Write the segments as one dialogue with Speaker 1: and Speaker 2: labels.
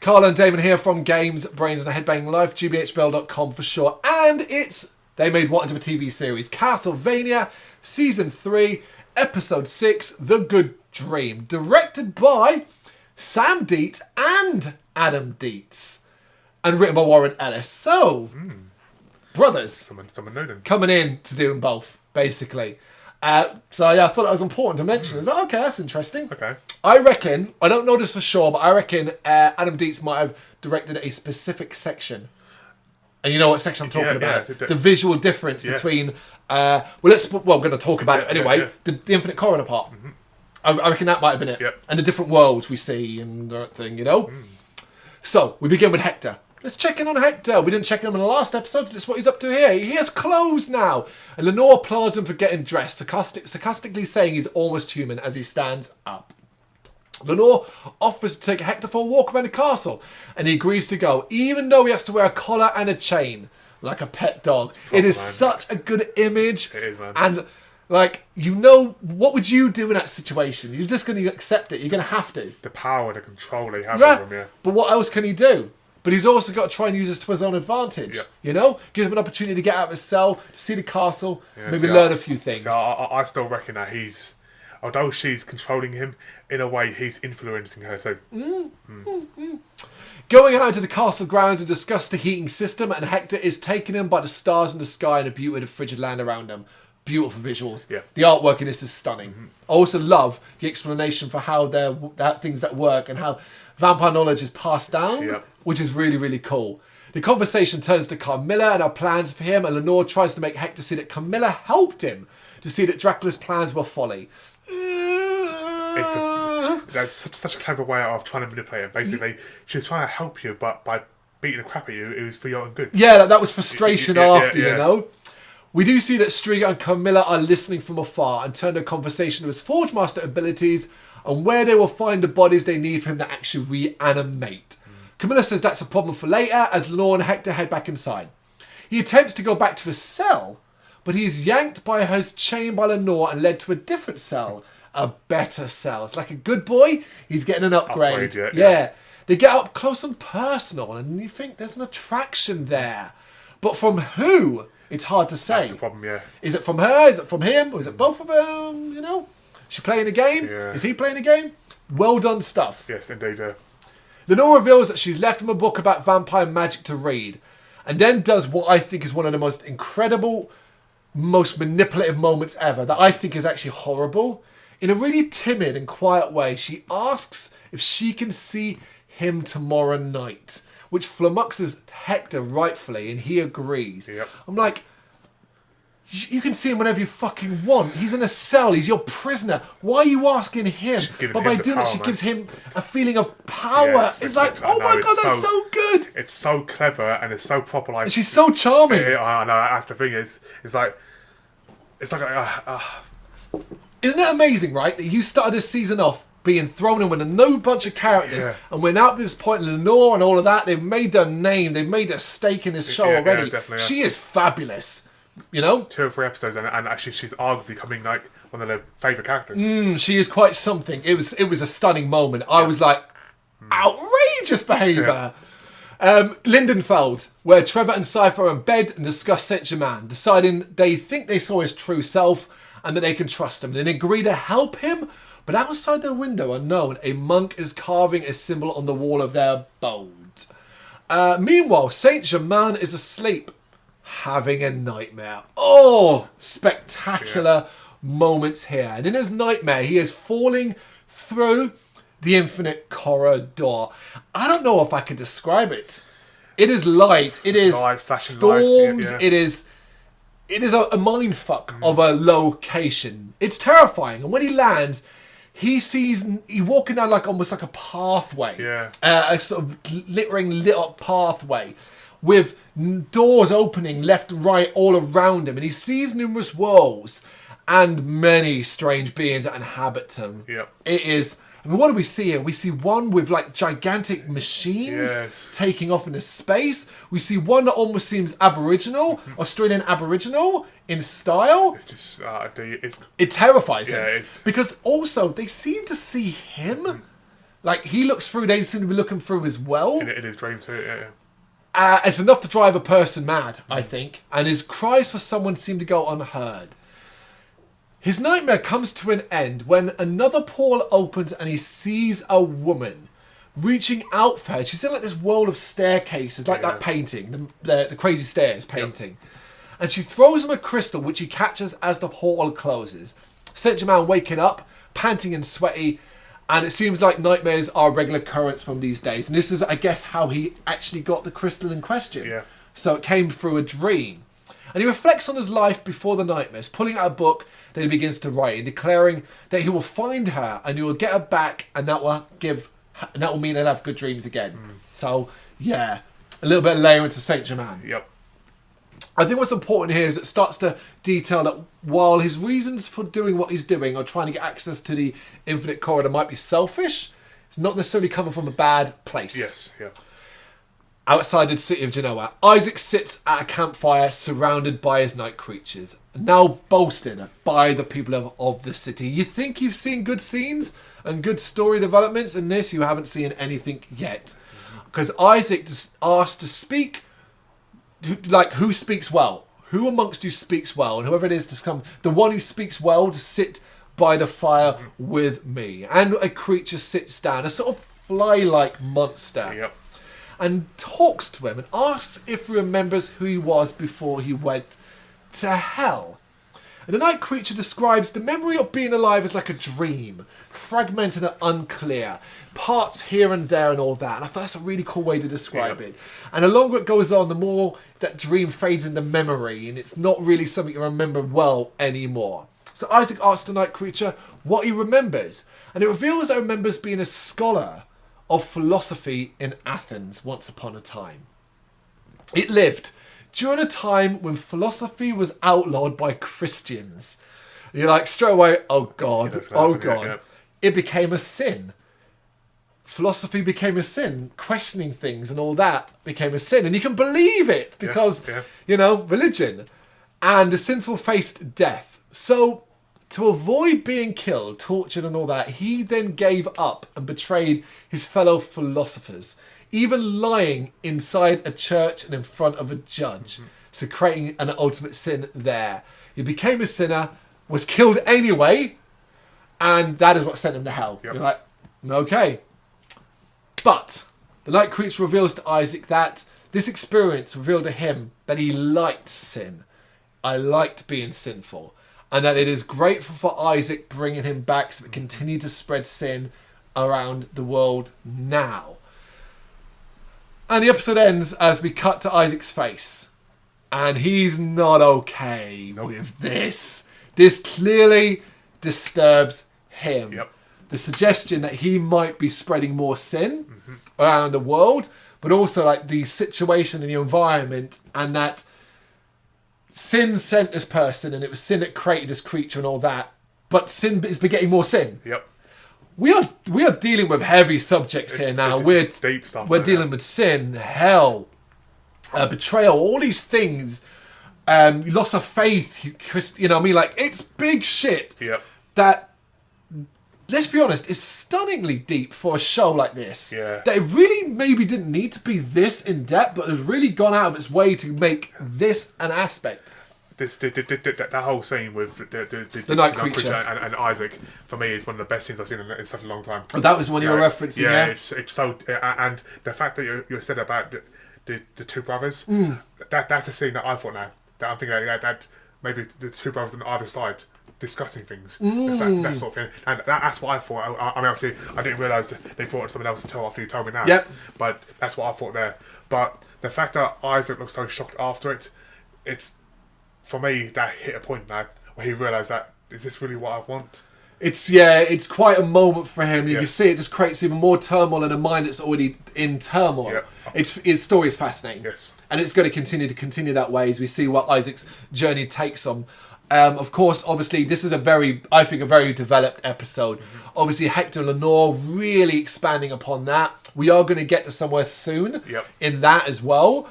Speaker 1: Carl and Damon here from Brrraains A Head-Banging Life, gbhblofficial.com for sure. And they made what into a TV series? Castlevania, Season 3, Episode 6, The Good Dream. Directed by Sam Dietz and Adam Dietz. And written by Warren Ellis. So, brothers.
Speaker 2: Someone knew them.
Speaker 1: Coming in to do them both, basically. I thought that was important to mention. I was like, okay, that's interesting.
Speaker 2: Okay.
Speaker 1: I reckon, I don't know this for sure, but I reckon Adam Dietz might have directed a specific section. And you know what section I'm talking about? The visual difference between, we're going to talk about it anyway, the Infinite Corridor part. Mm-hmm. I reckon that might have been it.
Speaker 2: Yep.
Speaker 1: And the different worlds we see and that thing, you know? So, we begin with Hector. Let's check in on Hector. We didn't check in on him in the last episode, so that's what he's up to here. He has clothes now. And Lenore applauds him for getting dressed, sarcastically saying he's almost human as he stands up. Lenore offers to take Hector for a walk around the castle, and he agrees to go, even though he has to wear a collar and a chain, like a pet dog. It is such a good image.
Speaker 2: It is, man.
Speaker 1: And, like, you know, what would you do in that situation? You're just going to accept it. You're going to have to.
Speaker 2: The power, the control he has over him,
Speaker 1: But what else can he do? But he's also got to try and use this to his own advantage.
Speaker 2: Yep.
Speaker 1: You know? Gives him an opportunity to get out of his cell, to see the castle, maybe learn a few things.
Speaker 2: So I still reckon that although she's controlling him, in a way he's influencing her too.
Speaker 1: Going out into the castle grounds and discuss the heating system, and Hector is taken in by the stars in the sky and the beauty of the frigid land around him. Beautiful visuals.
Speaker 2: Yeah.
Speaker 1: The artwork in this is stunning. I also love the explanation for how things that work and how vampire knowledge is passed down, which is really, really cool. The conversation turns to Carmilla and her plans for him, and Lenore tries to make Hector see that Carmilla helped him to see that Dracula's plans were folly.
Speaker 2: That's such a clever way of trying to manipulate him. Basically, she's trying to help you, but by beating the crap at you, it was for your own good.
Speaker 1: Yeah, that was frustration after,
Speaker 2: you
Speaker 1: know? We do see that Striga and Carmilla are listening from afar and turn the conversation to his Forge Master abilities and where they will find the bodies they need for him to actually reanimate. Camilla says that's a problem for later as Lenore and Hector head back inside. He attempts to go back to his cell, but he is yanked by his chain by Lenore and led to a different cell, a better cell. It's like a good boy, he's getting an upgrade. Yeah. They get up close and personal and you think there's an attraction there. But from who? It's hard to say.
Speaker 2: That's the problem,
Speaker 1: Is it from her? Is it from him? Or is it both of them? You know? Is she playing a game?
Speaker 2: Yeah.
Speaker 1: Is he playing a game? Well done stuff.
Speaker 2: Yes, indeed.
Speaker 1: Lenore reveals that she's left him a book about vampire magic to read. And then does what I think is one of the most incredible, most manipulative moments ever. That I think is actually horrible. In a really timid and quiet way, she asks if she can see him tomorrow night. Which flummoxes Hector rightfully, and he agrees.
Speaker 2: Yep.
Speaker 1: I'm like, you can see him whenever you fucking want. He's in a cell. He's your prisoner. Why are you asking him? But by doing it, she gives him a feeling of power.
Speaker 2: Yes,
Speaker 1: it's like, oh my God, that's so good.
Speaker 2: It's so clever and it's so proper. Like,
Speaker 1: she's so charming.
Speaker 2: I know, that's the thing. It's like...
Speaker 1: Isn't it amazing, right? That you started this season off being thrown in with a new bunch of characters, and we're now at this point, Lenore and all of that, they've made their name, they've made their stake in this show already. She is fabulous, you know?
Speaker 2: 2 or 3 episodes, and actually she's arguably becoming like one of their favourite characters.
Speaker 1: She is quite something. It was a stunning moment. I was like, outrageous behaviour. Lindenfeld, where Trevor and Cypher are in bed and discuss Saint-Germain, deciding they think they saw his true self and that they can trust him, and they agree to help him. But outside their window, unknown, a monk is carving a symbol on the wall of their abode. Meanwhile, Saint-Germain is asleep, having a nightmare. Oh, spectacular moments here. And in his nightmare, he is falling through the infinite corridor. I don't know if I could describe it. It is light. It is storms. It is a mindfuck of a location. It's terrifying. And when he lands... He's walking down almost like a pathway, a sort of lit up pathway, with doors opening left and right all around him, and he sees numerous worlds and many strange beings that inhabit them. It is. I mean, what do we see here? We see one with gigantic machines taking off into space. We see one that almost seems Aboriginal, Australian Aboriginal in style.
Speaker 2: It's just
Speaker 1: it terrifies him because also they seem to see him, Like, he looks through, they seem to be looking through as well.
Speaker 2: In his dream too, yeah.
Speaker 1: It's enough to drive a person mad, I think. And his cries for someone seem to go unheard. His nightmare comes to an end when another portal opens and he sees a woman reaching out for her. She's in like this world of staircases, like that painting, the Crazy Stairs painting. Yep. And she throws him a crystal, which he catches as the portal closes. Saint Man waking up, panting and sweaty, and it seems like nightmares are a regular occurrence from these days. And this is, I guess, how he actually got the crystal in question.
Speaker 2: Yeah.
Speaker 1: So it came through a dream. And he reflects on his life before the nightmares, pulling out a book that he begins to write, and declaring that he will find her and he will get her back, and that will mean they'll have good dreams again. So, yeah, a little bit of layer into Saint Germain.
Speaker 2: Yep.
Speaker 1: I think what's important here is it starts to detail that while his reasons for doing what he's doing or trying to get access to the infinite corridor might be selfish, it's not necessarily coming from a bad place.
Speaker 2: Yes, yeah.
Speaker 1: Outside the city of Genoa, Isaac sits at a campfire surrounded by his night creatures, now boasted by the people of the city. You think you've seen good scenes and good story developments in this, you haven't seen anything yet. Because Isaac is asked to speak, who speaks well? Who amongst you speaks well? And whoever it is to come, the one who speaks well to sit by the fire with me. And a creature sits down, a sort of fly-like monster.
Speaker 2: Yep.
Speaker 1: And talks to him and asks if he remembers who he was before he went to hell. And the night creature describes the memory of being alive as like a dream, fragmented and unclear, parts here and there and all that. And I thought that's a really cool way to describe it. And the longer it goes on, the more that dream fades into memory, and it's not really something you remember well anymore. So Isaac asks the night creature what he remembers, and it reveals that he remembers being a scholar of philosophy in Athens once upon a time. It lived during a time when philosophy was outlawed by Christians. And you're like, straight away, oh God.
Speaker 2: Yeah.
Speaker 1: It became a sin. Philosophy became a sin. Questioning things and all that became a sin. And you can believe it because, religion. And the sinful faced death. So, to avoid being killed, tortured and all that, he then gave up and betrayed his fellow philosophers, even lying inside a church and in front of a judge. So creating an ultimate sin there. He became a sinner, was killed anyway, and that is what sent him to hell.
Speaker 2: Yep.
Speaker 1: You're like, okay. But the night creature reveals to Isaac that this experience revealed to him that he liked sin. I liked being sinful. And that it is grateful for Isaac bringing him back so it continue to spread sin around the world now. And the episode ends as we cut to Isaac's face. And he's not okay with this. This clearly disturbs him.
Speaker 2: Yep.
Speaker 1: The suggestion that he might be spreading more sin around the world, but also like the situation and the environment, and that sin sent this person, and it was sin that created this creature and all that. But sin is begetting more sin.
Speaker 2: Yep.
Speaker 1: We are dealing with heavy subjects here now. We're
Speaker 2: deep stuff.
Speaker 1: We're dealing with sin, hell, betrayal, all these things. Loss of faith. You know what I mean? Like, it's big shit.
Speaker 2: Yep.
Speaker 1: That, let's be honest, is stunningly deep for a show like this.
Speaker 2: Yeah.
Speaker 1: That it really maybe didn't need to be this in depth, but has really gone out of its way to make this an aspect.
Speaker 2: That whole scene with the
Speaker 1: night creature
Speaker 2: and Isaac, for me, is one of the best scenes I've seen in such a long time.
Speaker 1: Oh, that was one you were referencing, yeah?
Speaker 2: It's so... and the fact that you said about the two brothers, that's a scene that I thought now. That I'm thinking that maybe the two brothers on either side discussing things. That sort of thing. And that's what I thought. I mean, obviously, I didn't realise that they brought someone else until after you told me now.
Speaker 1: Yep.
Speaker 2: But that's what I thought there. But the fact that Isaac looks so shocked after it, it's... For me, that hit a point now where he realised that, is this really what I want?
Speaker 1: It's quite a moment for him. You can see it just creates even more turmoil in a mind that's already in turmoil.
Speaker 2: Yeah.
Speaker 1: His story is fascinating.
Speaker 2: Yes.
Speaker 1: And it's going to continue that way as we see what Isaac's journey takes on. Of course, obviously, this is a very developed episode. Obviously, Hector and Lenore really expanding upon that. We are going to get to somewhere soon in that as well.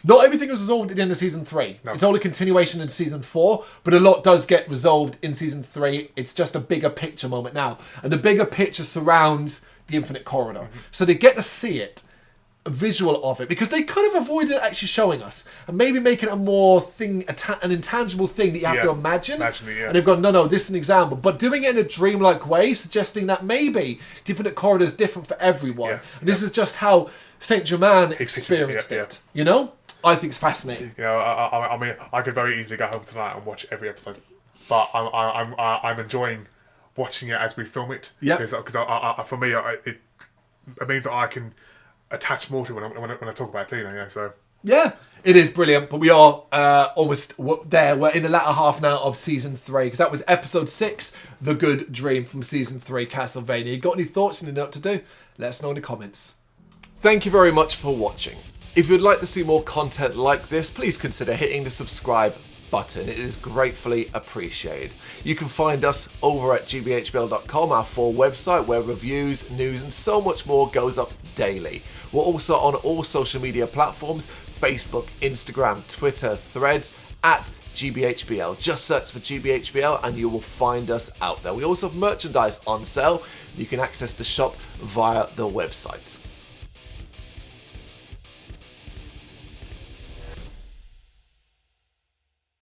Speaker 1: Not everything was resolved at the end of season 3. No. It's all a continuation in season 4, but a lot does get resolved in season 3. It's just a bigger picture moment now. And the bigger picture surrounds the Infinite Corridor. So they get to see it, a visual of it, because they kind of avoided actually showing us and maybe making it a more an intangible thing that you have to imagine. And they've gone, no, this is an example. But doing it in a dreamlike way, suggesting that maybe the Infinite Corridor is different for everyone. And this is just how Saint Germain experienced it. You know? I think it's fascinating.
Speaker 2: You know, I mean, I could very easily go home tonight and watch every episode, but I'm enjoying watching it as we film it. Because for me, it means that I can attach more to it when I talk about it. You know, so.
Speaker 1: Yeah, it is brilliant, but we are almost there. We're in the latter half now of season 3, because that was episode 6, The Good Dream from season 3, Castlevania. You got any thoughts and you know what to do? Let us know in the comments. Thank you very much for watching. If you'd like to see more content like this, please consider hitting the subscribe button. It is gratefully appreciated. You can find us over at gbhbl.com, our full website, where reviews, news and so much more goes up daily. We're also on all social media platforms: Facebook, Instagram, Twitter, Threads, at gbhbl. Just search for gbhbl and you will find us out there. We also have merchandise on sale. You can access the shop via the website.